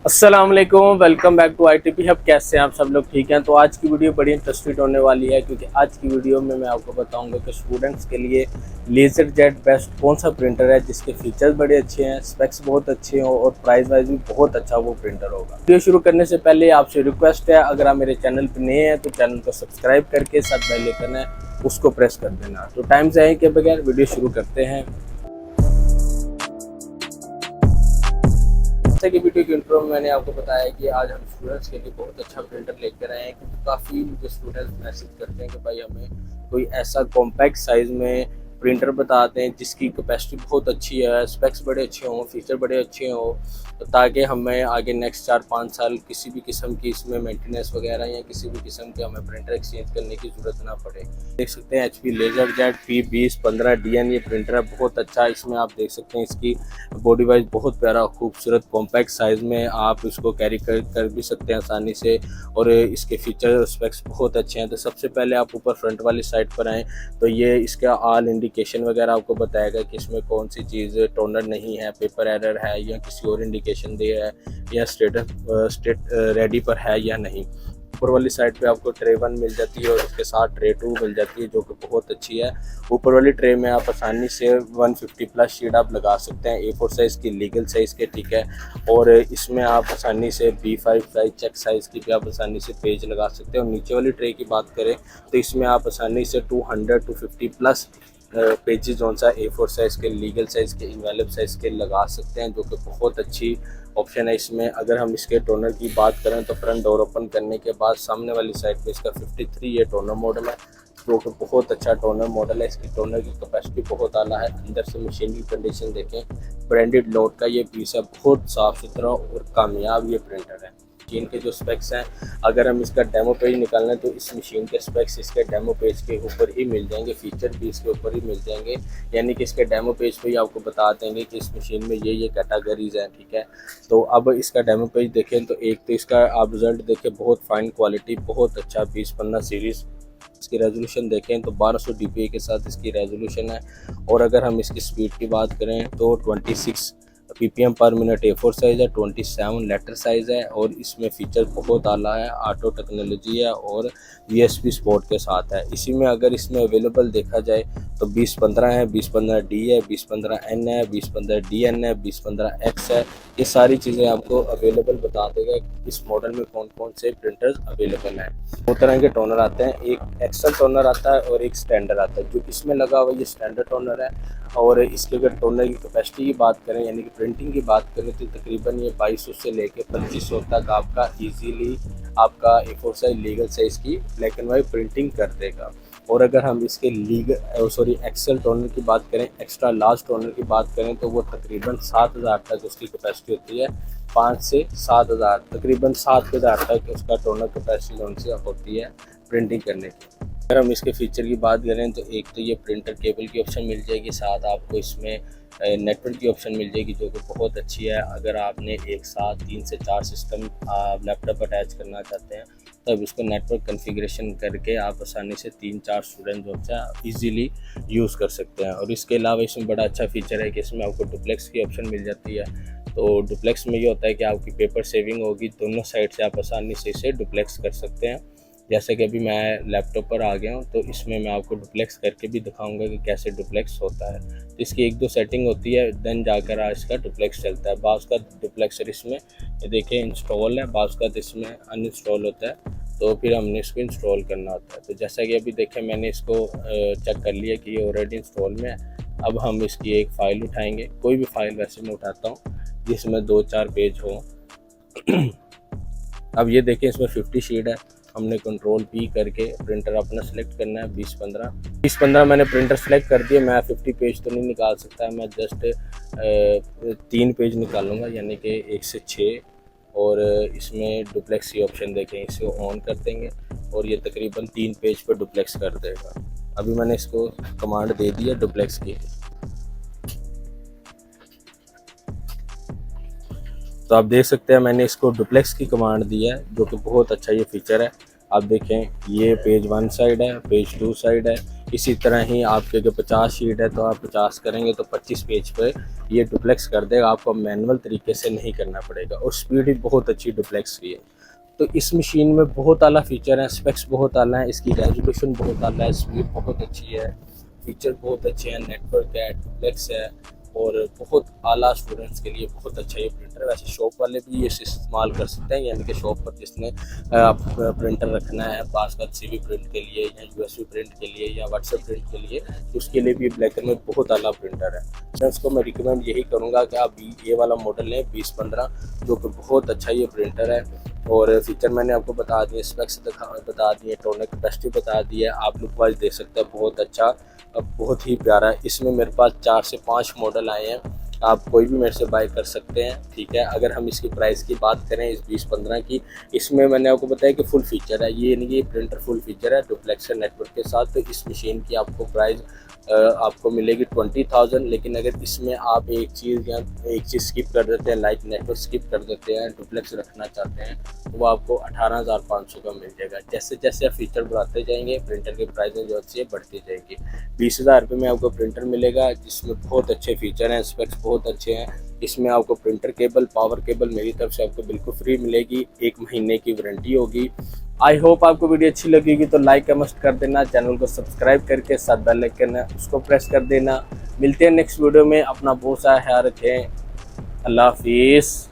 अस्सलाम वालेकुम, welcome back to ITP hub. कैसे हैं आप सब लोग? ठीक हैं। तो आज की वीडियो बड़ी इंटरेस्टिंग होने वाली है, क्योंकि आज की वीडियो में मैं आपको बताऊंगा कि स्टूडेंट्स के लिए लेजर जेट बेस्ट कौन सा प्रिंटर है जिसके फीचर्स बड़े अच्छे हैं, स्पेक्स बहुत अच्छे हो और प्राइस वाइज भी बहुत अच्छा वो प्रिंटर होगा। वीडियो शुरू करने से पहले आपसे रिक्वेस्ट है, अगर आप मेरे चैनल पर नए हैं तो चैनल को सब्सक्राइब करके साथ बेल आइकन है उसको प्रेस कर देना। तो टाइम जाए के बगैर वीडियो शुरू करते हैं। जैसे कि वीडियो के इंट्रो में मैंने आपको बताया कि आज हम स्टूडेंट्स के लिए बहुत अच्छा प्रिंटर लेकर आए हैं, क्योंकि काफ़ी मुझे स्टूडेंट्स मैसेज करते हैं कि भाई हमें कोई ऐसा कॉम्पैक्ट साइज़ में प्रिंटर बताते हैं जिसकी कैपेसिटी बहुत अच्छी है, स्पेक्स बड़े अच्छे हों, फीचर बड़े अच्छे हों, तो ताकि हमें आगे नेक्स्ट 4-5 साल किसी भी किस्म की इसमें मेंटेनेंस वगैरह या किसी भी किस्म के हमें प्रिंटर एक्सचेंज करने की ज़रूरत ना पड़े। देख सकते हैं HP लेजर जेट P2015DN ये प्रिंटर है, बहुत अच्छा। इसमें आप देख सकते हैं इसकी बॉडी वाइज बहुत प्यारा खूबसूरत कॉम्पैक्ट साइज़ में आप इसको कैरी कर भी सकते हैं आसानी से, और इसके फीचर और स्पेक्स बहुत अच्छे हैं। तो सबसे पहले आप ऊपर फ्रंट वाली साइड पर आएँ तो ये इसका ऑल इंडिकेशन वगैरह आपको बताएगा कि इसमें कौन सी चीज़ टोनर नहीं है, पेपर एरर है या किसी और इंडिकेशन दे है, या स्टेट रेडी पर है या नहीं। ऊपर वाली साइड पे आपको ट्रे 1 मिल जाती है और उसके साथ ट्रे 2 मिल जाती है, जो कि बहुत अच्छी है। ऊपर वाली ट्रे में आप आसानी से 150 प्लस शीट आप लगा सकते हैं, A4 साइज़ की, लीगल साइज़ के, ठीक है। और इसमें आप आसानी से B5 साइज, चेक साइज़ की भी आप आसानी से पेज लगा सकते हैं। और नीचे वाली ट्रे की बात करें तो इसमें आप आसानी से 250 प्लस पेजेस जो सा A4 साइज़ के, लीगल साइज़ के, इनवेलप साइज़ के लगा सकते हैं, जो कि बहुत अच्छी ऑप्शन है इसमें। अगर हम इसके टोनर की बात करें तो फ्रंट डोर ओपन करने के बाद सामने वाली साइड पे इसका 53 ये टोनर मॉडल है, जो कि बहुत अच्छा टोनर मॉडल है। इसकी टोनर की कैपेसिटी बहुत आला है। अंदर से मशीन की कंडीशन देखें, ब्रांडेड लोड का ये पीस है, बहुत साफ़ सुथरा और कामयाब ये प्रिंटर है। मशीन के जो स्पेक्स हैं, अगर हम इसका डेमो पेज निकालना है तो इस मशीन के स्पेक्स इसके डेमो पेज के ऊपर ही मिल जाएंगे, फीचर भी इसके ऊपर ही मिल जाएंगे। यानी कि इसके डेमो पेज पे ही आपको बता देंगे कि इस मशीन में ये कैटेगरीज हैं, ठीक है। तो अब इसका डेमो पेज देखें तो एक तो इसका आप रिज़ल्ट देखें, बहुत फाइन क्वालिटी, बहुत अच्छा 2015 सीरीज़। इसकी रेजोल्यूशन देखें तो 1200 dpi के साथ इसकी रेजोल्यूशन है। और अगर हम इसकी स्पीड की बात करें तो 26 PPM पर मिनट A4 साइज़ है, 27 लेटर साइज़ है, और इसमें फ़ीचर बहुत आला है, ऑटो टेक्नोलॉजी है और USB सपोर्ट के साथ है। इसी में अगर इसमें अवेलेबल देखा जाए तो 2015 है, 2015D है, 2015N है, 2015DN है, 2015X है। ये सारी चीज़ें आपको अवेलेबल बता देगा इस मॉडल में कौन कौन से प्रिंटर्स अवेलेबल हैं। दो तरह के टोनर आते हैं, एक एक्सेल टोनर आता है और एक स्टैंडर्ड आता है। जो इसमें लगा हुआ ये स्टैंडर्ड टोनर है, और इसके अगर टोनर की कैपेसिटी की बात करें यानी कि प्रिंटिंग की बात करें तो तकरीबन ये 2200 से लेकर 2500 तक आपका इजीली आपका A4 साइज लीगल साइज़ की ब्लैक एंड वाइट प्रिंटिंग कर देगा। और अगर हम इसके एक्सेल टोनर की बात करें, एक्स्ट्रा लार्ज टोनर की बात करें तो वो तकरीबन 7000 तक उसकी कैपेसिटी होती है। 5 से 7000, तकरीबन 7000 तक उसका टोनर कैपेसिटी उनसे होती है प्रिंटिंग करने की। अगर हम इसके फ़ीचर की बात करें तो एक तो ये प्रिंटर केबल की ऑप्शन मिल जाएगी, साथ आपको इसमें नेटवर्क की ऑप्शन मिल जाएगी, जो कि बहुत अच्छी है। अगर आपने एक साथ 3 से 4 सिस्टम लैपटॉप अटैच करना चाहते हैं तब इसको नेटवर्क कॉन्फ़िगरेशन करके आप आसानी से 3-4 स्टूडेंट जो है ईज़िली यूज़ कर सकते हैं। और इसके अलावा इसमें बड़ा अच्छा फ़ीचर है कि इसमें आपको डुप्लेक्स की ऑप्शन मिल जाती है। तो डुप्लेक्स में ये होता है कि आपकी पेपर सेविंग होगी, दोनों साइड से आप आसानी से इसे डुप्लेक्स कर सकते हैं। जैसे कि अभी मैं लैपटॉप पर आ गया हूँ तो इसमें मैं आपको डुप्लेक्स करके भी दिखाऊंगा कि कैसे डुप्लेक्स होता है। तो इसकी 1-2 सेटिंग होती है, देन जाकर इसका डुप्लेक्स चलता है। बाज़ का डुप्लेक्सर इसमें ये देखिए इंस्टॉल है, बाज़ का इसमें अनइंस्टॉल होता है, तो फिर हमने इसको इंस्टॉल करना होता है। तो जैसा कि अभी देखें मैंने इसको चेक कर लिया कि ये ऑलरेडी इंस्टॉल में है। अब हम इसकी एक फ़ाइल उठाएँगे, कोई भी फ़ाइल वैसे मैं उठाता हूँ जिसमें 2-4 पेज हों। अब ये देखें इसमें 50 शीट है, हमने कंट्रोल P करके प्रिंटर अपना सेलेक्ट करना है। 2015 मैंने प्रिंटर सेलेक्ट कर दिया। मैं 50 पेज तो नहीं निकाल सकता, मैं जस्ट 3 पेज निकालूंगा, यानी कि 1 से 6। और इसमें डुप्लेक्स की ऑप्शन देखें, इसे ऑन कर देंगे और ये तकरीबन 3 पेज पर डुप्लेक्स कर देगा। अभी मैंने इसको कमांड दे दी है डुप्लेक्स की, तो आप देख सकते हैं मैंने इसको डुप्लेक्स की कमांड दी है, जो कि बहुत अच्छा ये फीचर है। आप देखें ये पेज 1 साइड है, पेज 2 साइड है, इसी तरह ही आपके अगर 50 शीट है तो आप 50 करेंगे तो 25 पेज पे ये डुप्लेक्स कर देगा, आपको मैनुअल तरीके से नहीं करना पड़ेगा और स्पीड भी बहुत अच्छी डुप्लेक्स की है। तो इस मशीन में बहुत आला फीचर है, स्पेक्स बहुत आला है, इसकी रेजोल्यूशन बहुत आला है, स्पीड बहुत अच्छी है, फीचर बहुत अच्छे हैं, नेटवर्क है, डुप्लेक्स है और बहुत आला स्टूडेंट्स के लिए बहुत अच्छा ये प्रिंटर है। वैसे शॉप वाले भी ये इस्तेमाल कर सकते हैं, यानी कि शॉप पर जिसने प्रिंटर रखना है पास का CV प्रिंट के लिए या USB प्रिंट के लिए या व्हाट्सएप प्रिंट के लिए, उसके लिए भी ब्लैक में बहुत आला प्रिंटर है। फ्रेंड्स को मैं रिकमेंड यही करूँगा कि आप ये वाला मॉडल लें 2015, जो कि बहुत अच्छा ये प्रिंटर है। और फीचर मैंने आपको बता दिए, स्पेक्स बता दिए, टोनर कैपेसिटी बता दी है, आप लुक वाइज देख सकते हैं बहुत अच्छा, बहुत ही प्यारा। इसमें मेरे पास 4 से 5 मॉडल आए हैं, आप कोई भी मेरे से बाय कर सकते हैं, ठीक है। अगर हम इसकी प्राइस की बात करें इस 2015 की, इसमें मैंने आपको बताया कि फुल फीचर है, ये नहीं कि प्रिंटर फुल फीचर है डुप्लेक्स नेटवर्क के साथ। तो इस मशीन की आपको प्राइस आपको मिलेगी 20,000, लेकिन अगर इसमें आप एक चीज़ स्किप कर देते हैं, लाइक नेटवर्क स्किप कर देते हैं, डुप्लेक्स रखना चाहते हैं, तो वो आपको 18,500 का मिल जाएगा। जैसे जैसे आप फीचर बढ़ाते जाएंगे प्रिंटर की प्राइसें जो अच्छी है बढ़ती जाएगी। 20,000 रुपये में आपको प्रिंटर मिलेगा जिसमें बहुत अच्छे फीचर हैं, स्पेक्स बहुत अच्छे हैं। इसमें आपको प्रिंटर केबल, पावर केबल मेरी तरफ से आपको बिल्कुल फ्री मिलेगी, 1 महीने की वारंटी होगी। आई होप आपको वीडियो अच्छी लगेगी, तो लाइक का मस्ट कर देना, चैनल को सब्सक्राइब करके साथ बेल आइकन है उसको प्रेस कर देना। मिलते हैं नेक्स्ट वीडियो में, अपना बहुत सारा ख्याल रखें, अल्लाह हाफिज़।